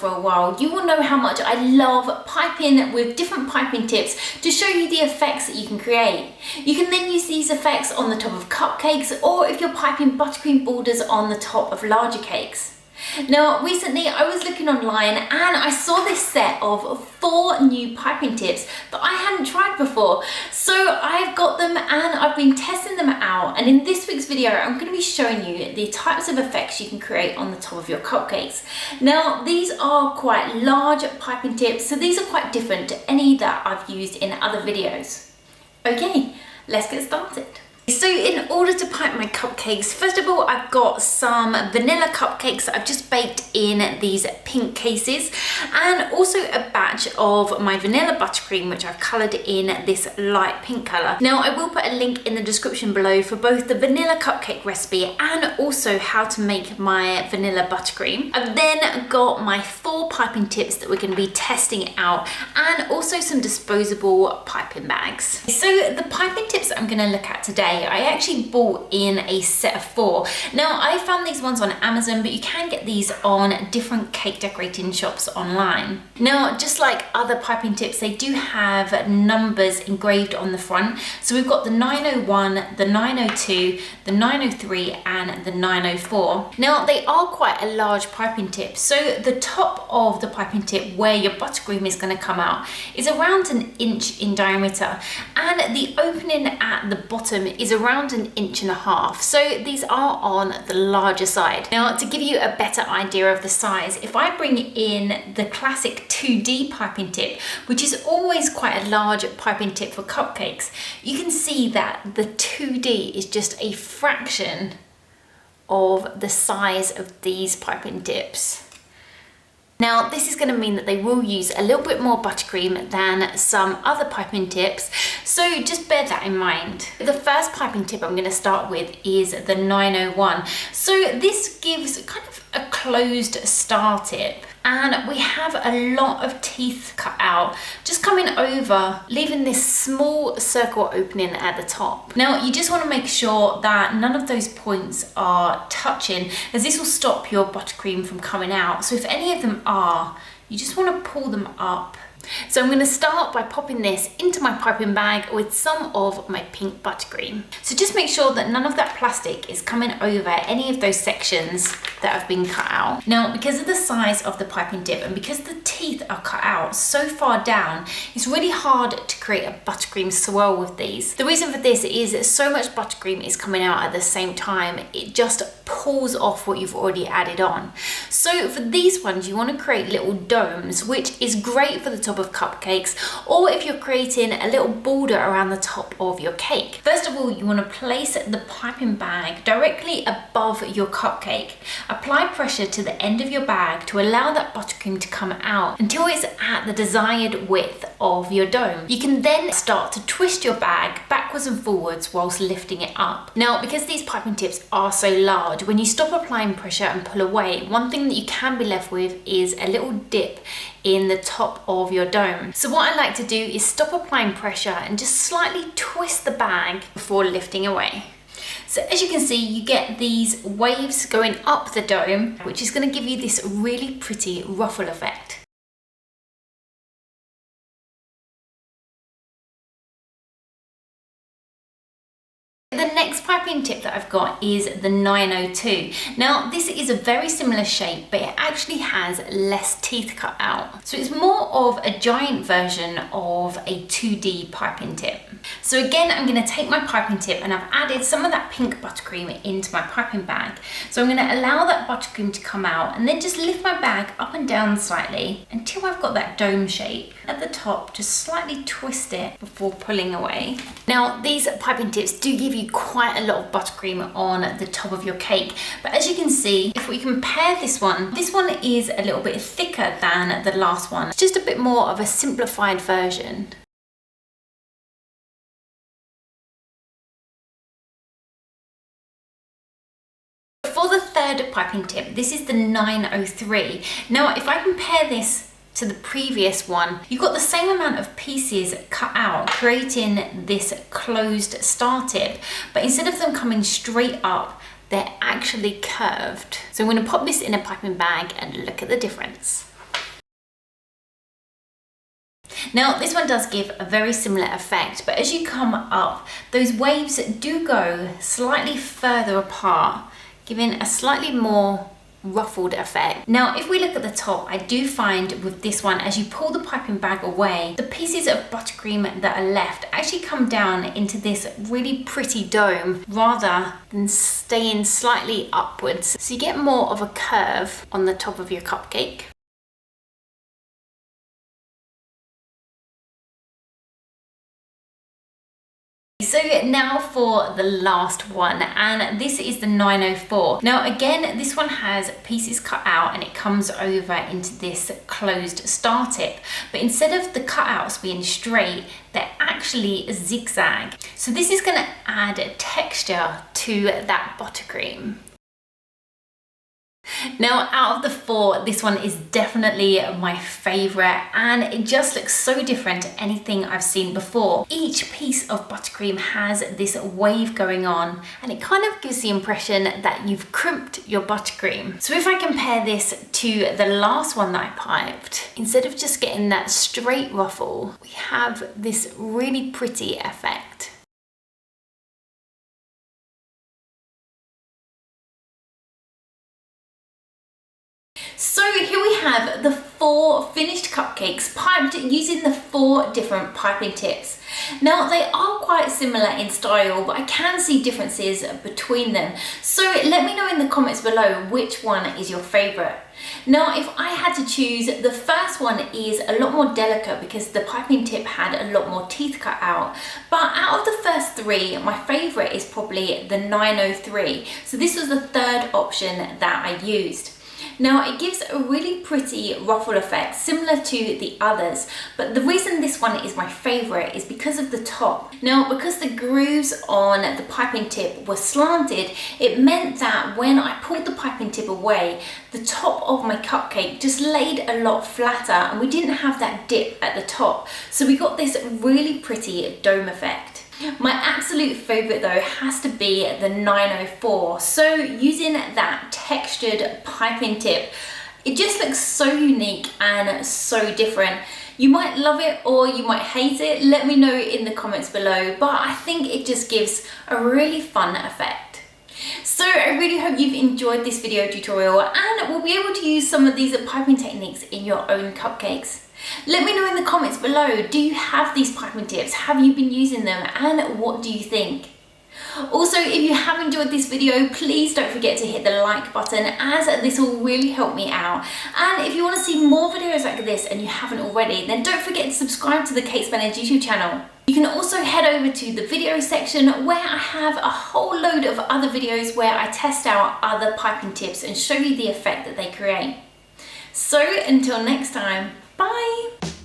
for a while, you will know how much I love piping with different piping tips to show you the effects that you can create. You can then use these effects on the top of cupcakes, or if you're piping buttercream borders on the top of larger cakes. Now, recently I was looking online and I saw this set of 4 new piping tips that I hadn't tried before. So I've got them and I've been testing them out, and in this week's video I'm going to be showing you the types of effects you can create on the top of your cupcakes. Now, these are quite large piping tips, so these are quite different to any that I've used in other videos. Okay, let's get started. So in order to pipe my cupcakes, first of all, I've got some vanilla cupcakes that I've just baked in these pink cases, and also a batch of my vanilla buttercream, which I've coloured in this light pink colour. Now, I will put a link in the description below for both the vanilla cupcake recipe and also how to make my vanilla buttercream. I've then got my 4 piping tips that we're going to be testing out, and also some disposable piping bags. So the piping tips that I'm going to look at today, I actually bought in a set of 4. Now, I found these ones on Amazon, but you can get these on different cake decorating shops online. Now, just like other piping tips, they do have numbers engraved on the front. So we've got the 901, the 902, the 903 and the 904. Now, they are quite a large piping tip. So the top of the piping tip where your buttercream is going to come out is around 1 inch in diameter, and the opening at the bottom is around 1.5 inches. So these are on the larger side. Now, to give you a better idea of the size, if I bring in the classic 2D piping tip, which is always quite a large piping tip for cupcakes, you can see that the 2D is just a fraction of the size of these piping tips. Now, this is going to mean that they will use a little bit more buttercream than some other piping tips, so just bear that in mind. The first piping tip I'm going to start with is the 901. So this gives kind of a closed star tip, and we have a lot of teeth cut out, just coming over, leaving this small circle opening at the top. Now, you just want to make sure that none of those points are touching, as this will stop your buttercream from coming out. So if any of them are, you just want to pull them up. So I'm going to start by popping this into my piping bag with some of my pink buttercream. So just make sure that none of that plastic is coming over any of those sections that have been cut out. Now, because of the size of the piping tip and because the teeth are cut out so far down, it's really hard to create a buttercream swirl with these. The reason for this is that so much buttercream is coming out at the same time, it just pulls off what you've already added on. So for these ones, you want to create little domes, which is great for the top of cupcakes, or if you're creating a little border around the top of your cake. First of all, you want to place the piping bag directly above your cupcake. Apply pressure to the end of your bag to allow that buttercream to come out until it's at the desired width of your dome. You can then start to twist your bag backwards and forwards whilst lifting it up. Now, because these piping tips are so large, when you stop applying pressure and pull away, one thing that you can be left with is a little dip in the top of your dome. So what I like to do is stop applying pressure and just slightly twist the bag before lifting away. So as you can see, you get these waves going up the dome, which is going to give you this really pretty ruffle effect. The next piping tip that I've got is the 902. Now, this is a very similar shape, but it actually has less teeth cut out. So it's more of a giant version of a 2D piping tip. So again, I'm going to take my piping tip and I've added some of that pink buttercream into my piping bag. So I'm going to allow that buttercream to come out and then just lift my bag up and down slightly until I've got that dome shape. At the top, just slightly twist it before pulling away. Now, these piping tips do give you quite a lot of buttercream on the top of your cake, but as you can see, if we compare this one is a little bit thicker than the last one. It's just a bit more of a simplified version. For the third piping tip, this is the 903. Now, if I compare this to the previous one, you've got the same amount of pieces cut out, creating this closed star tip, but instead of them coming straight up, they're actually curved. So I'm going to pop this in a piping bag and look at the difference. Now this one does give a very similar effect, but as you come up, those waves do go slightly further apart, giving a slightly more ruffled effect. Now if we look at the top, I do find with this one, as you pull the piping bag away, the pieces of buttercream that are left actually come down into this really pretty dome rather than staying slightly upwards. So you get more of a curve on the top of your cupcake. So now for the last one, and this is the 904. Now again, this one has pieces cut out and it comes over into this closed star tip, but instead of the cutouts being straight, they're actually zigzag. So this is going to add texture to that buttercream. Now out of the four, this one is definitely my favorite, and it just looks so different to anything I've seen before. Each piece of buttercream has this wave going on, and it kind of gives the impression that you've crimped your buttercream. So if I compare this to the last one that I piped, instead of just getting that straight ruffle, we have this really pretty effect. So here we have the 4 finished cupcakes piped using the 4 different piping tips. Now they are quite similar in style, but I can see differences between them. So let me know in the comments below which one is your favourite. Now if I had to choose, the first one is a lot more delicate because the piping tip had a lot more teeth cut out. But out of the first 3, my favourite is probably the 903. So this was the third option that I used. Now it gives a really pretty ruffle effect similar to the others, but the reason this one is my favourite is because of the top. Now because the grooves on the piping tip were slanted, it meant that when I pulled the piping tip away, the top of my cupcake just laid a lot flatter and we didn't have that dip at the top. So we got this really pretty dome effect. My absolute favourite though has to be the 904. So using that textured piping tip, it just looks so unique and so different. You might love it or you might hate it. Let me know in the comments below, but I think it just gives a really fun effect. So I really hope you've enjoyed this video tutorial and will be able to use some of these piping techniques in your own cupcakes. Let me know in the comments below, do you have these piping tips? Have you been using them and what do you think? Also, if you have enjoyed this video, please don't forget to hit the like button as this will really help me out. And if you want to see more videos like this and you haven't already, then don't forget to subscribe to the Cake Spanish YouTube channel. You can also head over to the video section where I have a whole load of other videos where I test out other piping tips and show you the effect that they create. So until next time, bye!